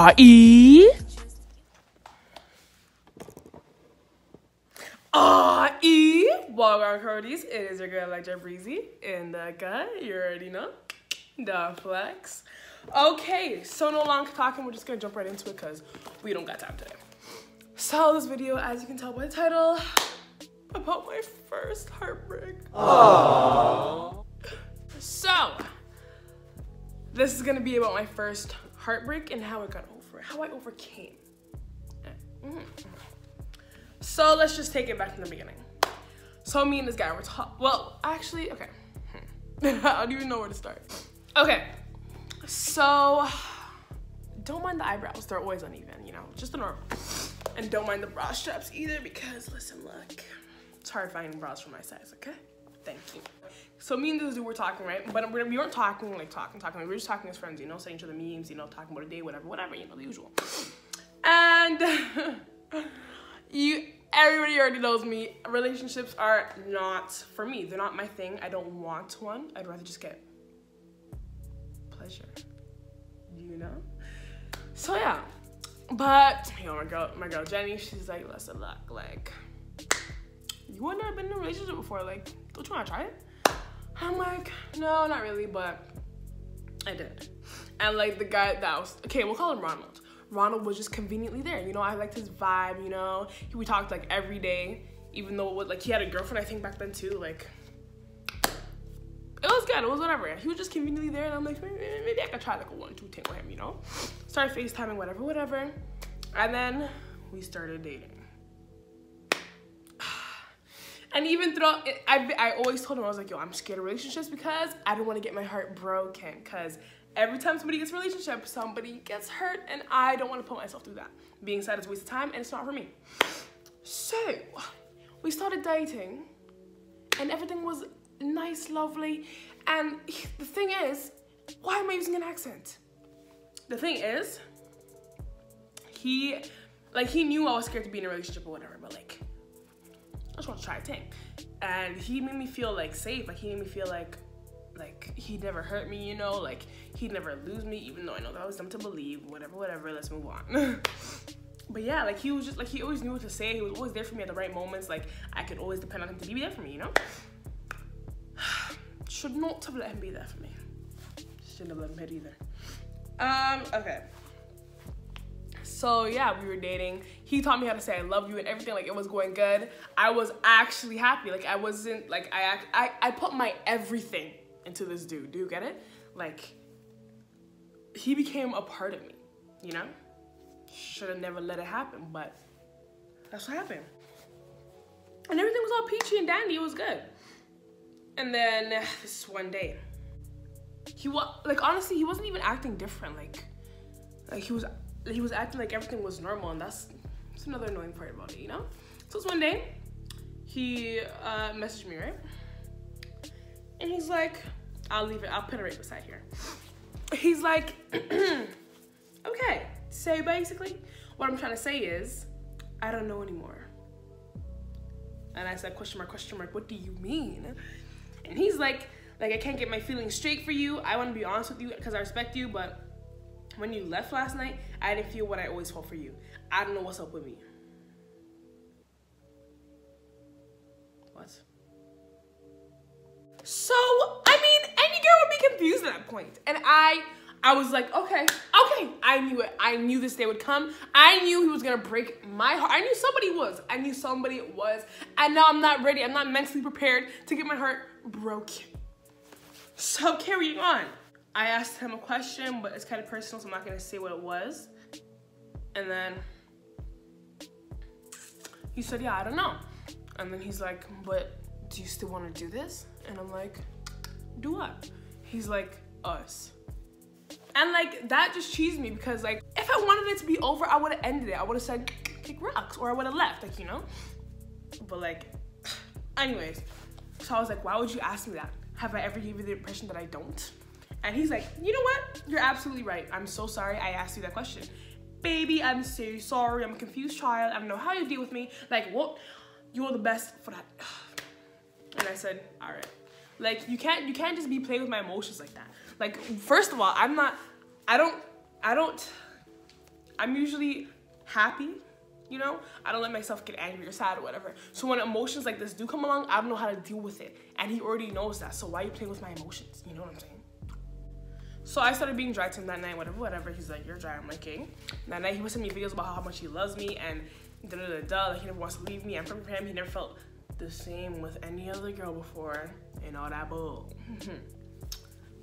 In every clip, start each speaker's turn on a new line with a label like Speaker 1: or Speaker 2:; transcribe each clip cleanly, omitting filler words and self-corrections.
Speaker 1: A-E. A-E. Welcome, Curtis. It is your girl, breezy. And the guy, you already know, the flex. Okay, so no longer talking. We're just going to jump right into it because we don't got time today. So this video, as you can tell by the title, about my first heartbreak. Aww. So, this is going to be about my first heartbreak and how I got over it, how I overcame. So let's just take it back from the beginning. So me and this guy were talking. Well, actually, okay. I don't even know where to start. Okay, so don't mind the eyebrows. They're always uneven, you know, just the normal. And don't mind the bra straps either because, listen, look, it's hard finding bras for my size, okay? Thank you. So me and this dude were talking, right? But we weren't talking like talking. We were just talking as friends, you know, saying each other memes, you know, talking about a day, whatever, you know, the usual. And everybody already knows me. Relationships are not for me. They're not my thing. I don't want one. I'd rather just get pleasure, you know? So yeah, but you know, my girl Jenny, she's like, listen, look, like, you have never been in a relationship before, like, don't you want to try it? I'm like, no, not really, but I did. And like the guy that was, okay, we'll call him Ronald. Ronald was just conveniently there, you know. I liked his vibe, you know. We talked like every day, even though like he had a girlfriend, I think, back then too. Like, it was good, it was whatever. He was just conveniently there, and I'm like, maybe I could try like a 1-2 thing with him, you know. Started FaceTiming, whatever. And then we started dating. And even throughout, I always told him, I was like, yo, I'm scared of relationships because I don't want to get my heart broken. Because every time somebody gets a relationship, somebody gets hurt, and I don't want to put myself through that. Being sad is a waste of time, and it's not for me. So, we started dating, and everything was nice, lovely. And the thing is, why am I using an accent? The thing is, he knew I was scared to be in a relationship or whatever, but like, I just want to try a thing. And he made me feel like safe. Like, he made me feel like he'd never hurt me, you know, like he'd never lose me, even though I know that was dumb to believe. Whatever, let's move on. But yeah, like he was just like, he always knew what to say. He was always there for me at the right moments. Like, I could always depend on him to be there for me, you know. Should not have let him be there for me. Shouldn't have let him hit either. Okay. So yeah, we were dating. He taught me how to say I love you and everything. Like, it was going good. I was actually happy. Like, I wasn't like, I put my everything into this dude. Do you get it? Like, he became a part of me, you know? Should have never let it happen, but that's what happened. And everything was all peachy and dandy. It was good. And then this one day, he was like, honestly, he wasn't even acting different. Like he was acting like everything was normal, and that's another annoying part about it, you know? So this one day, he messaged me, right? And he's like, I'll leave it, I'll put it right beside here. He's like, okay, so basically, what I'm trying to say is, I don't know anymore. And I said, question mark, what do you mean? And he's like, I can't get my feelings straight for you. I want to be honest with you because I respect you, but when you left last night, I didn't feel what I always felt for you. I don't know what's up with me. What? So, I mean, any girl would be confused at that point. And I was like, okay, I knew it. I knew this day would come. I knew he was gonna break my heart. I knew somebody was. And now I'm not ready. I'm not mentally prepared to get my heart broken. So carrying on. I asked him a question, but it's kind of personal, so I'm not gonna say what it was. And then he said, yeah, I don't know. And then he's like, but do you still want to do this? And I'm like, do what? He's like, us. And like, that just cheesed me because like, if I wanted it to be over, I would have ended it. I would have said, kick rocks, or I would have left, like, you know? But like, anyways. So I was like, why would you ask me that? Have I ever given you the impression that I don't? And he's like, you know what? You're absolutely right. I'm so sorry I asked you that question. Baby, I'm so sorry. I'm a confused child. I don't know how you deal with me. Like, what? You're the best for that. And I said, all right. Like, you can't just be playing with my emotions like that. Like, first of all, I don't I'm usually happy, you know? I don't let myself get angry or sad or whatever. So when emotions like this do come along, I don't know how to deal with it. And he already knows that. So why are you playing with my emotions? You know what I'm saying? So I started being dry to him that night, whatever. He's like, you're dry. I'm like, okay. That night he was sending me videos about how much he loves me and like he never wants to leave me. And for him, he never felt the same with any other girl before and all that bull.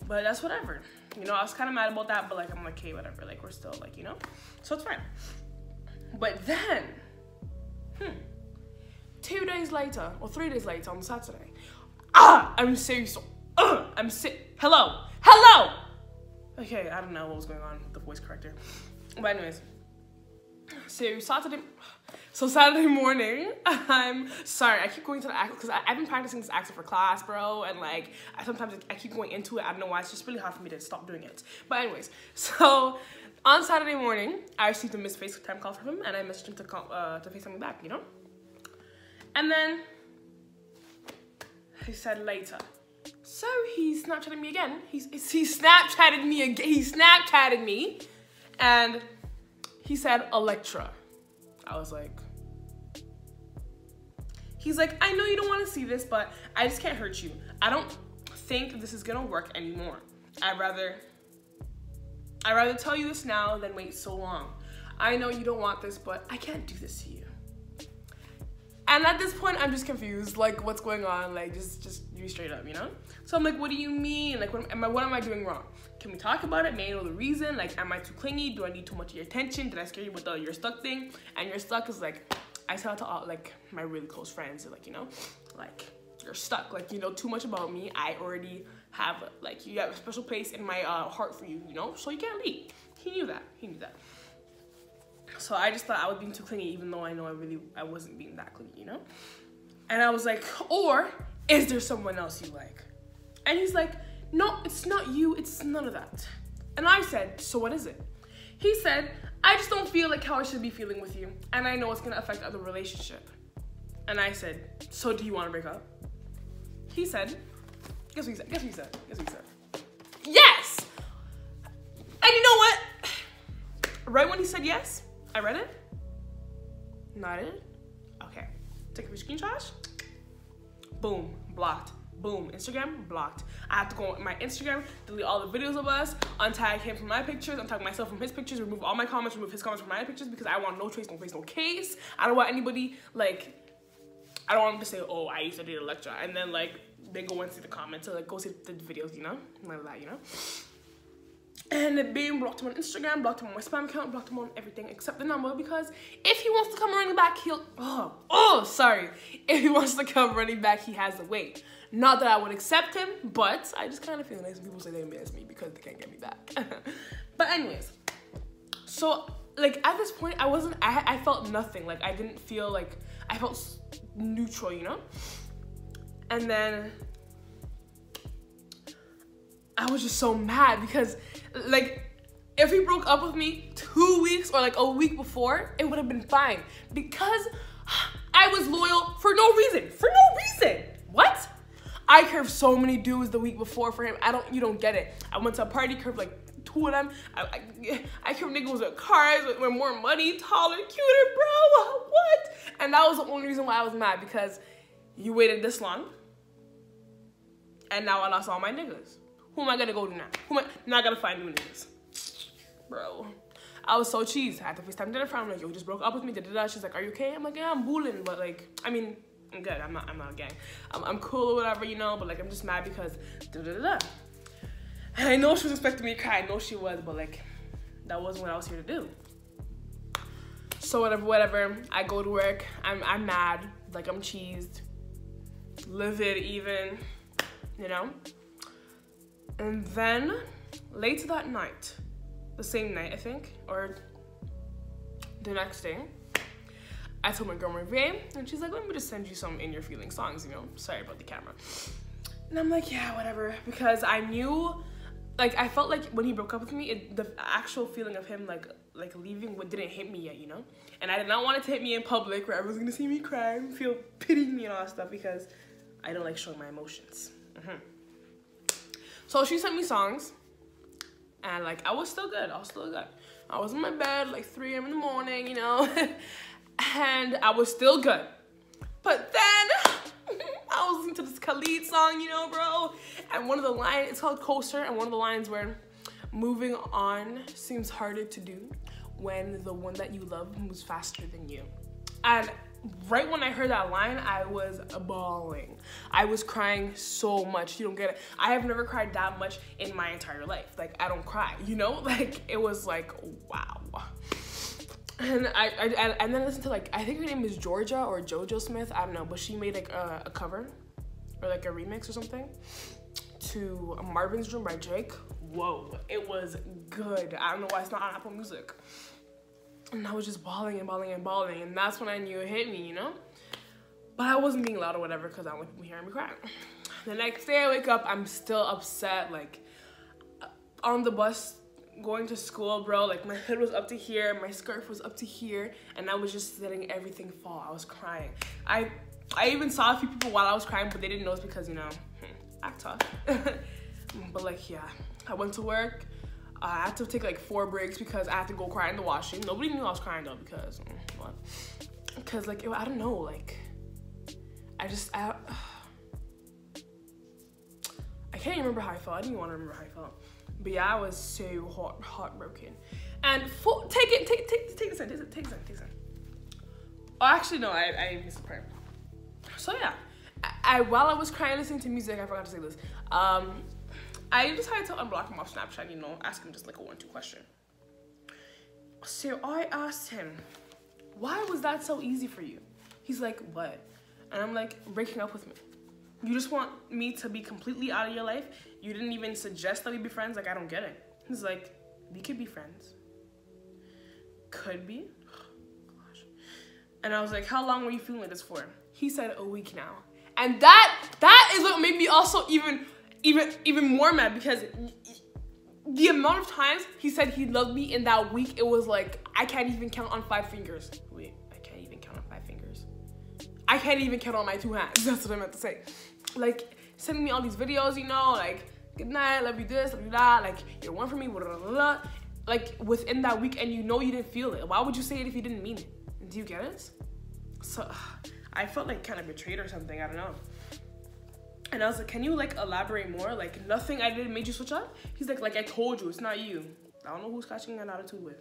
Speaker 1: But that's whatever. You know, I was kind of mad about that, but like, I'm like, okay, whatever. Like, we're still like, you know? So it's fine. But then, 2 days later, or 3 days later on Saturday, I'm serious. I'm sick. Hello. Okay, I don't know what was going on with the voice corrector. But anyways, so Saturday morning, I'm sorry, I keep going to the accent because I've been practicing this accent for class, bro, and like, sometimes I keep going into it. I don't know why, it's just really hard for me to stop doing it. But anyways, so on Saturday morning, I received a missed FaceTime call from him, and I messaged him to FaceTime me back, you know? And then he said later. So he Snapchatted me again. He Snapchatted me again. He Snapchatted me, and he said Electra. I was like, he's like, I know you don't want to see this, but I just can't hurt you. I don't think this is gonna work anymore. I'd rather tell you this now than wait so long. I know you don't want this, but I can't do this to you. And at this point, I'm just confused. Like, what's going on? Like, just be straight up, you know? So I'm like, what do you mean? Like, what am I doing wrong? Can we talk about it? May I know the reason? Like, am I too clingy? Do I need too much of your attention? Did I scare you with the you're stuck thing? And you're stuck is like, I tell it to all, like, my really close friends, like, you know, like, you're stuck. Like, you know too much about me. I already have, like, you have a special place in my heart for you, you know? So you can't leave. He knew that. So I just thought I was being too clingy, even though I know I wasn't being that clingy, you know? And I was like, or is there someone else you like? And he's like, no, it's not you, it's none of that. And I said, so what is it? He said, I just don't feel like how I should be feeling with you, and I know it's gonna affect other relationship. And I said, so do you wanna break up? He said, guess what he said? Yes! And you know what? Right when he said yes, I read it, nodded, okay, take a few screenshots, boom, blocked, boom, Instagram, blocked. I have to go on my Instagram, delete all the videos of us, untag him from my pictures, untag myself from his pictures, remove all my comments, remove his comments from my pictures, because I want no trace, no face, no case. I don't want anybody, like, I don't want them to say, oh, I used to date Electra, and then, like, they go and see the comments, or, like, go see the videos, you know, like that, you know? And it being blocked him on Instagram, blocked him on my spam account, blocked him on everything except the number, because if he wants to come running back, if he wants to come running back, he has to wait. Not that I would accept him, but I just kind of feel nice when people say they miss me because they can't get me back. But anyways, so like at this point, I felt nothing. Like I didn't feel like, I felt neutral, you know? And then I was just so mad because like, if he broke up with me 2 weeks or like a week before, it would have been fine because I was loyal for no reason. What? I curved so many dudes the week before for him. You don't get it. I went to a party, curved like 2 of them. I curved niggas with cars, with more money, taller, cuter, bro. What? And that was the only reason why I was mad, because you waited this long and now I lost all my niggas. Who am I gonna go to now? Now I gotta find new niggas. Bro, I was so cheesed. I had to FaceTime dinner from. I'm like, yo, just broke up with me. She's like, are you okay? I'm like, yeah, I'm bullying, but like, I mean, I'm good. I'm not a gang. I'm cool or whatever, you know. But like, I'm just mad because And I know she was expecting me to cry. I know she was, but like, that wasn't what I was here to do. So whatever. I go to work. I'm mad. Like I'm cheesed, livid even, you know. And then, later that night, the same night, I think, or the next day, I told my girl Marie, and she's like, let me just send you some In Your Feelings songs, you know? Sorry about the camera. And I'm like, yeah, whatever, because I knew, like, I felt like when he broke up with me, the actual feeling of him, like leaving didn't hit me yet, you know? And I did not want it to hit me in public where everyone's gonna see me cry and feel pitying me and all that stuff, because I don't like showing my emotions. So she sent me songs, and like I was still good. I was in my bed like 3 a.m. in the morning, you know, and I was still good. But then I was listening to this Khalid song, you know, bro, and one of the lines, it's called Coaster, and one of the lines where moving on seems harder to do when the one that you love moves faster than you. And right when I heard that line, I was bawling. I was crying so much. You don't get it. I have never cried that much in my entire life. Like, I don't cry, you know? Like, it was like, wow. And and then I listened to, like, I think her name is Georgia or JoJo Smith. I don't know. But she made, like, a cover or, like, a remix or something to Marvin's Room by Drake. Whoa. It was good. I don't know why it's not on Apple Music. And I was just bawling and bawling and bawling. And that's when I knew it hit me, you know? But I wasn't being loud or whatever because I want people hearing me cry. The next day I wake up, I'm still upset. Like, on the bus going to school, bro, like, my hood was up to here. My scarf was up to here. And I was just letting everything fall. I was crying. I even saw a few people while I was crying, but they didn't know it's because, you know, act tough. But, like, yeah. I went to work. I had to take like 4 breaks because I had to go cry in the washroom. Nobody knew I was crying though because, what? Because like, I don't know, like, I can't even remember how I felt. I didn't even want to remember how I felt. But yeah, I was so heartbroken. And take this in. Oh, actually no, I missed the prayer. So yeah, while I was crying listening to music, I forgot to say this. I decided to unblock him off Snapchat, you know, ask him just like a 1-2 question. So I asked him, why was that so easy for you? He's like, what? And I'm like, breaking up with me. You just want me to be completely out of your life? You didn't even suggest that we be friends? Like, I don't get it. He's like, we could be friends. Could be? Oh, gosh. And I was like, how long were you feeling like this for? He said, a week now. And that is what made me also even more mad, because the amount of times he said he loved me in that week, it was like, I can't even count on 5 fingers. Wait, I can't even count on 5 fingers. I can't even count on my 2 hands. That's what I meant to say. Like, sending me all these videos, you know, like, good night, love you this, love you that, like, you're one for me, blah, blah, blah, blah. Like, within that week, and you know you didn't feel it. Why would you say it if you didn't mean it? Do you get it? So, I felt like kind of betrayed or something, I don't know. And I was like, can you, like, elaborate more? Like, nothing I did made you switch up? He's like I told you, it's not you. I don't know who's catching that attitude with.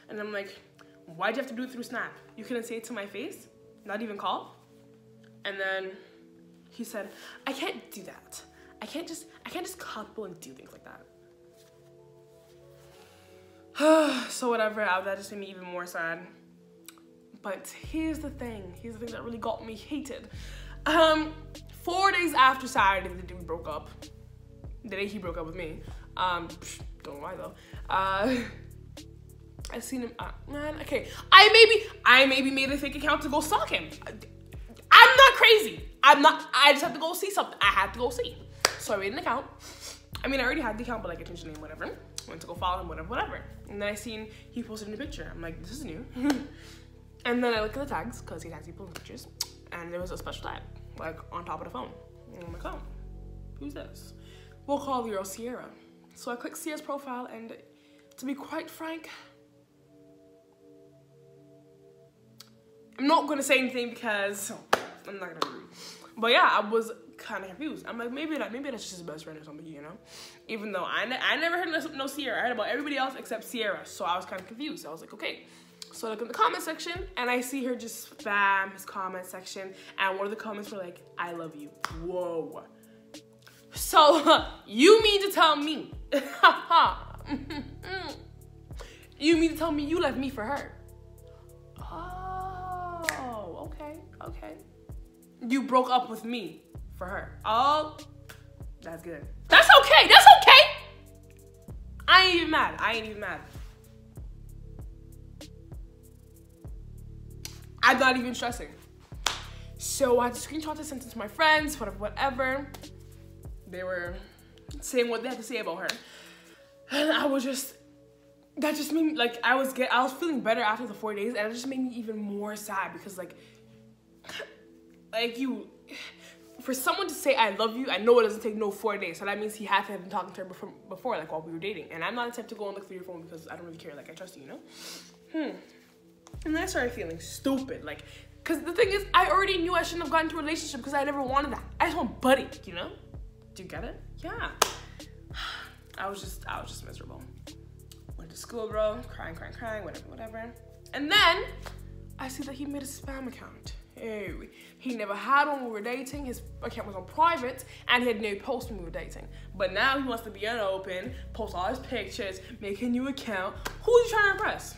Speaker 1: And I'm like, why'd you have to do it through Snap? You couldn't say it to my face? Not even call? And then he said, I can't do that. I can't just call people and do things like that. So whatever, that just made me even more sad. But here's the thing that really got me hated. 4 days after Saturday, the day we broke up, the day he broke up with me, don't know why though, I seen him, man, okay, I maybe made a fake account to go stalk him. I'm not crazy. I just had to go see something. I had to go see. So I made an account. I mean, I already had the account, but like, I changed the name, whatever. Went to go follow him, whatever. And then I seen he posted a new picture. I'm like, this is new. And then I look at the tags, because he tags people in pictures, and there was a special tag, like, on top of the phone. And I'm like, oh, who's this? We'll call the girl Sierra. So I click Sierra's profile, and to be quite frank, I'm not gonna say anything because I'm not gonna agree. But yeah, I was kind of confused. I'm like, maybe that's just his best friend or something, you know? Even though I never heard no Sierra. I heard about everybody else except Sierra. So I was kind of confused. I was like, okay. So I look in the comment section, and I see her just spam his comment section, and one of the comments were like, I love you. Whoa. So, you mean to tell me, you mean to tell me you left me for her? Oh, okay. You broke up with me for her. Oh, that's good. That's okay. I ain't even mad. I'm not even stressing. So I had to screenshot this, sent it to my friends, whatever. They were saying what they had to say about her. And I was just, that just made me, like, I was feeling better after the 4 days, and it just made me even more sad because, like you, for someone to say I love you, I know it doesn't take no 4 days. So that means he had to have been talking to her before, like while we were dating. And I'm not the type to go and look through your phone because I don't really care. Like, I trust you, you know? And then I started feeling stupid. Like, because the thing is, I already knew I shouldn't have gotten into a relationship because I never wanted that. I just want buddy, you know? Do you get it? Yeah. I was just miserable. Went to school, bro. Crying, whatever. And then I see that he made a spam account. Hey, he never had one when we were dating. His account was on private, and he had no post when we were dating. But now he wants to be unopened, post all his pictures, make a new account. Who is he trying to impress?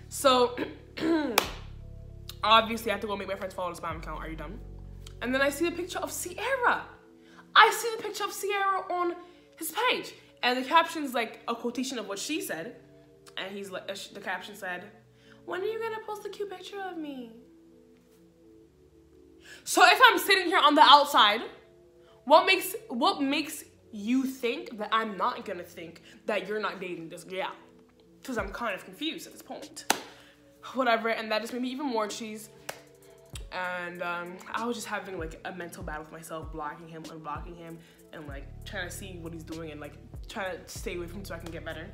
Speaker 1: So, obviously, I have to go make my friends follow the spam account. Are you dumb? And then I see a picture of Sierra. I see the picture of Sierra on his page. And the caption's like a quotation of what she said. And he's like, the caption said, "When are you gonna post a cute picture of me?" So if I'm sitting here on the outside, what makes you think that I'm not gonna think that you're not dating this girl? Because I'm kind of confused at this point. Whatever, and that just made me even more cheese. And I was just having like a mental battle with myself, blocking him, unblocking him, and like trying to see what he's doing and like trying to stay away from him so I can get better.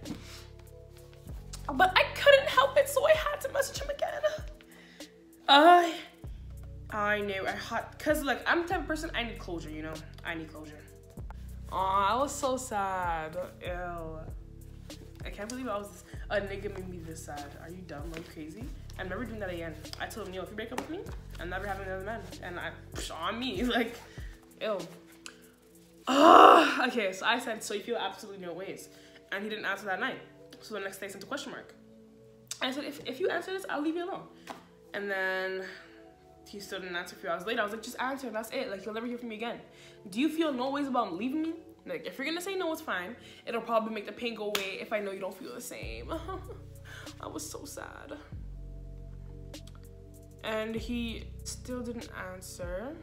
Speaker 1: But I couldn't help it, so I had to message him again. I knew cause like I'm the type of person, I need closure, you know? I need closure. Aw, I was so sad. Ew. I can't believe a nigga made me this sad. Are you dumb? Are you crazy? I'm never doing that again. I told him, yo, if you break up with me, I'm never having another man. And on me, like, ew. Okay, so I said, so you feel absolutely no ways. And he didn't answer that night. So the next day I sent a question mark. I said, if you answer this, I'll leave you alone. And then he still didn't answer a few hours later. I was like, just answer, that's it. Like, you'll never hear from me again. Do you feel no ways about leaving me? Like, if you're gonna say no, it's fine. It'll probably make the pain go away if I know you don't feel the same. I was so sad. And he still didn't answer.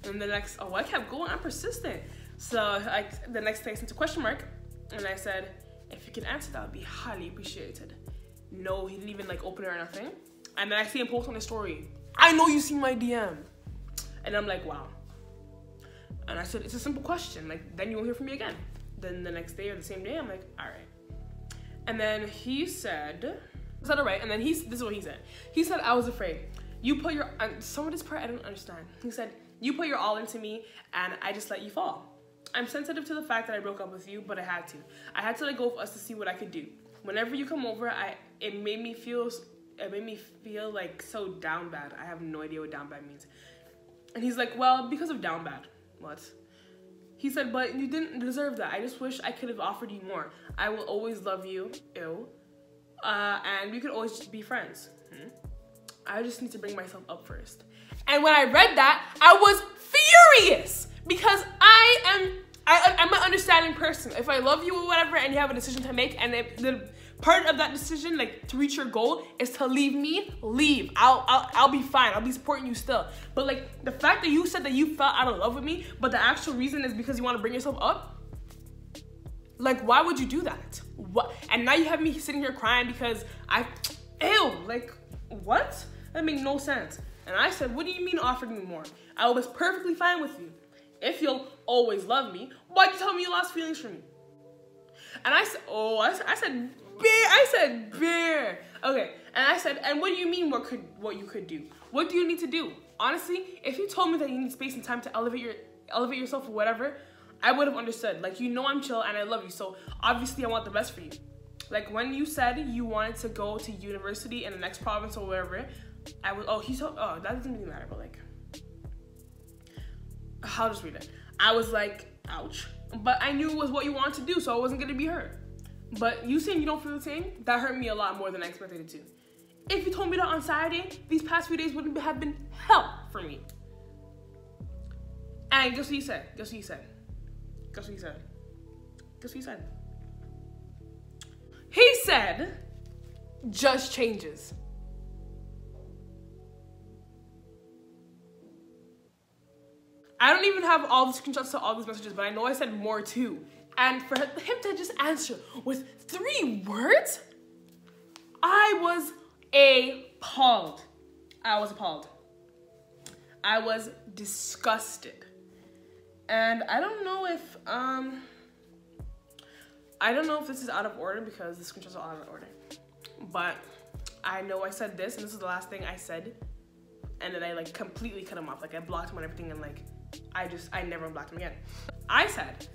Speaker 1: And the next, I kept going, I'm persistent. So the next day I sent a question mark. And I said, if you can answer, that would be highly appreciated. No, he didn't even like open it or nothing. And then I see him post on his story, I know you see my DM. And I'm like, wow. And I said, it's a simple question. Like, then you won't hear from me again. Then the next day or the same day, I'm like, all right. And then he said, is that all right? And then this is what he said. He said, I was afraid. You put your, some of this part I don't understand. He said, you put your all into me and I just let you fall. I'm sensitive to the fact that I broke up with you, but I had to. I had to let go of us to see what I could do. Whenever you come over, it made me feel like so down bad. I have no idea what down bad means. And he's like, well, because of down bad. What? He said, but you didn't deserve that. I just wish I could have offered you more. I will always love you. Ew. And we could always be friends. I just need to bring myself up first. And when I read that, I was furious because I'm an understanding person. If I love you or whatever and you have a decision to make and the part of that decision, like to reach your goal, is to leave me, leave. I'll be fine. I'll be supporting you still. But like the fact that you said that you fell out of love with me, but the actual reason is because you want to bring yourself up, like why would you do that? What? And now you have me sitting here crying because ew, like what? That made no sense. And I said, what do you mean offered me more? I was perfectly fine with you. If you'll always love me, why'd you tell me you lost feelings for me? And I said, I said bear. Okay, and I said, and what do you mean what you could do? What do you need to do? Honestly, if you told me that you need space and time to elevate yourself or whatever, I would have understood. Like, you know I'm chill and I love you, so obviously I want the best for you. Like when you said you wanted to go to university in the next province or wherever, that doesn't really matter, but like, I'll just read it. I was like, ouch. But I knew it was what you wanted to do, so I wasn't gonna be hurt. But you saying you don't feel the same, that hurt me a lot more than I expected it to. If you told me that on Saturday, these past few days wouldn't have been hell for me. And guess what he said? Guess what he said? Guess what he said? Guess what he said? He said, just changes. I don't even have all the screenshots to all these messages, but I know I said more too. And for him to just answer with 3 words, I was appalled. I was appalled. I was disgusted. And I don't know if this is out of order because the screenshots are all out of order. But I know I said this, and this is the last thing I said. And then I like completely cut him off. Like I blocked him on everything, and like I never blocked him again. I said,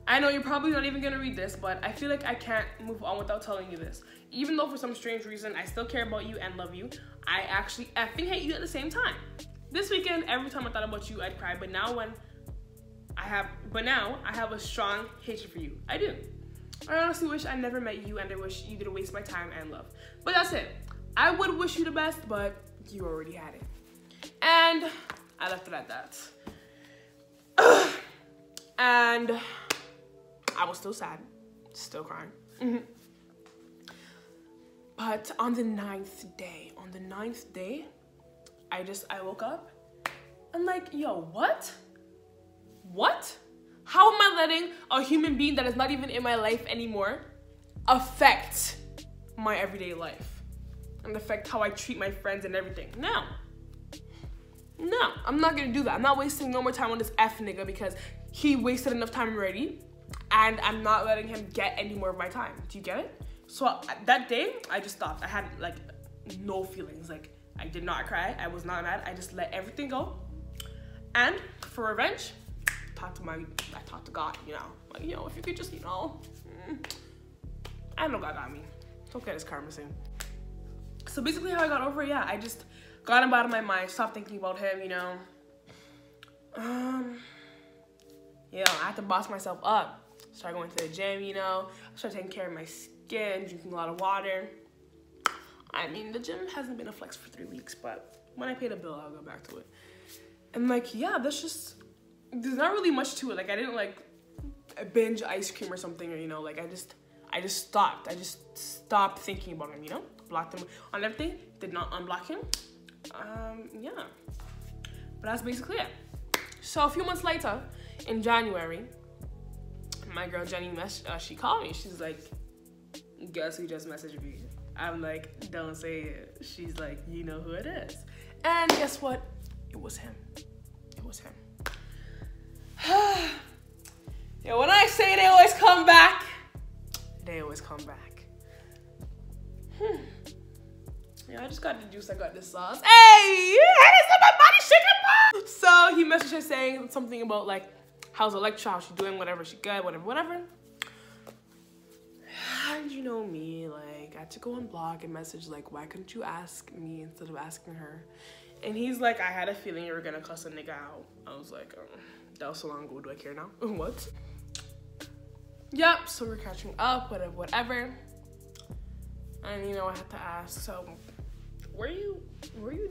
Speaker 1: I know you're probably not even gonna read this, but I feel like I can't move on without telling you this. Even though for some strange reason I still care about you and love you, I actually effing hate you at the same time. This weekend, every time I thought about you, I'd cry. But now I have a strong hatred for you. I do. I honestly wish I never met you, and I wish you didn't waste my time and love. But that's it. I would wish you the best, but you already had it. And I left it at that. And I was still sad, still crying. But on the ninth day, I woke up and like, yo, what? How am I letting a human being that is not even in my life anymore affect my everyday life and affect how I treat my friends and everything? No, I'm not gonna do that. I'm not wasting no more time on this F nigga because he wasted enough time already, and I'm not letting him get any more of my time. Do you get it? So that day, I just stopped. I had like no feelings. Like I did not cry. I was not mad. I just let everything go. And for revenge, I talked to God, you know. Like, you know, if you could just, you know. I know God got me. Don't get his karma soon. So basically how I got over it, yeah, I just got him out of my mind, stopped thinking about him, you know. Yeah, I had to boss myself up. Start going to the gym, you know. Start taking care of my skin, drinking a lot of water. I mean, the gym hasn't been a flex for 3 weeks, but when I pay the bill, I'll go back to it. And like, yeah, there's not really much to it. Like I didn't like binge ice cream or something, or you know, like I just stopped. I just stopped thinking about him, you know? Blocked him on everything, did not unblock him. Yeah. But that's basically it. So a few months later, in January, my girl Jenny, she called me. She's like, guess who just messaged me? I'm like, don't say it. She's like, you know who it is. And guess what? It was him. Yeah, when I say they always come back, they always come back. Yeah, I just got the juice, I got the sauce. Hey, it's my body shaking. So he messaged her saying something about like, how's Electra, how's she doing, whatever, she good, whatever. And you know me, like, I had to go on blog and message like, why couldn't you ask me instead of asking her? And he's like, I had a feeling you were gonna cuss a nigga out. I was like, that was so long ago, do I care now? What? Yep, so we're catching up, whatever. And you know, I had to ask, so were you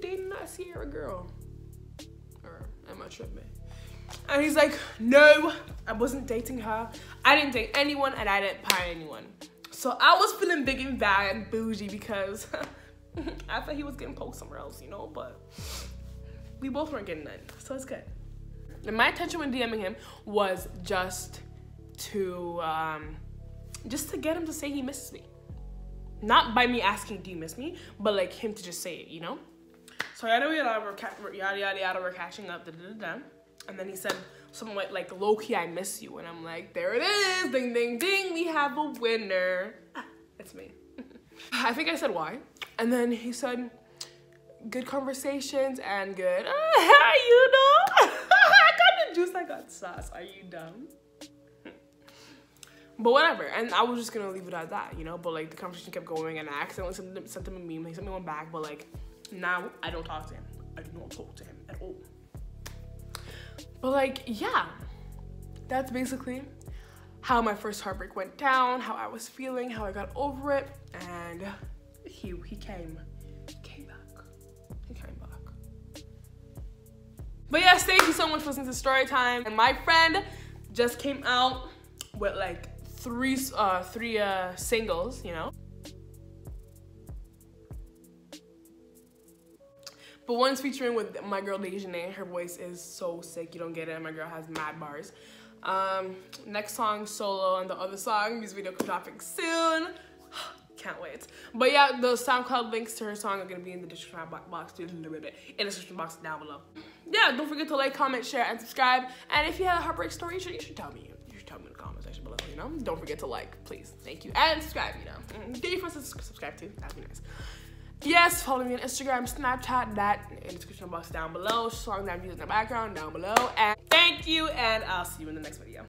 Speaker 1: dating that Sierra girl? Or am I tripping? And he's like, no, I wasn't dating her. I didn't date anyone, and I didn't pie anyone. So I was feeling big and bad and bougie because I thought he was getting poked somewhere else, you know, but we both weren't getting none, so it's good. And my intention when DMing him was just to get him to say he misses me. Not by me asking, do you miss me? But like him to just say it, you know? So yada yada, we're catching up, and then he said something like low-key, I miss you. And I'm like, there it is, ding, ding, ding, we have a winner. It's me. I think I said why. And then he said, good conversations and good, you know? I got the juice, I got sauce, are you dumb? But whatever, and I was just gonna leave it at that, you know? But like the conversation kept going, and I accidentally sent him a meme, he sent me one back, but like now I don't talk to him. I do not talk to him at all. But like, yeah, that's basically how my first heartbreak went down, how I was feeling, how I got over it, and he came back. But yes, thank you so much for listening to Storytime. And my friend just came out with like three singles, you know. But one's featuring with my girl Dejanae. Her voice is so sick, you don't get it. My girl has mad bars. Next song, solo, and the other song, music video dropping soon. Can't wait. But yeah, the SoundCloud links to her song are gonna be in the description box down below. yeah, don't forget to like, comment, share, and subscribe. And if you have a heartbreak story, you should tell me. You should tell me in the comment section below, you know? Don't forget to like, please. Thank you. And subscribe, you know? Get your friends to subscribe too. That'd be nice. Yes, follow me on Instagram, Snapchat, that in the description box down below. Song that I'm using in the background down below. And thank you, and I'll see you in the next video.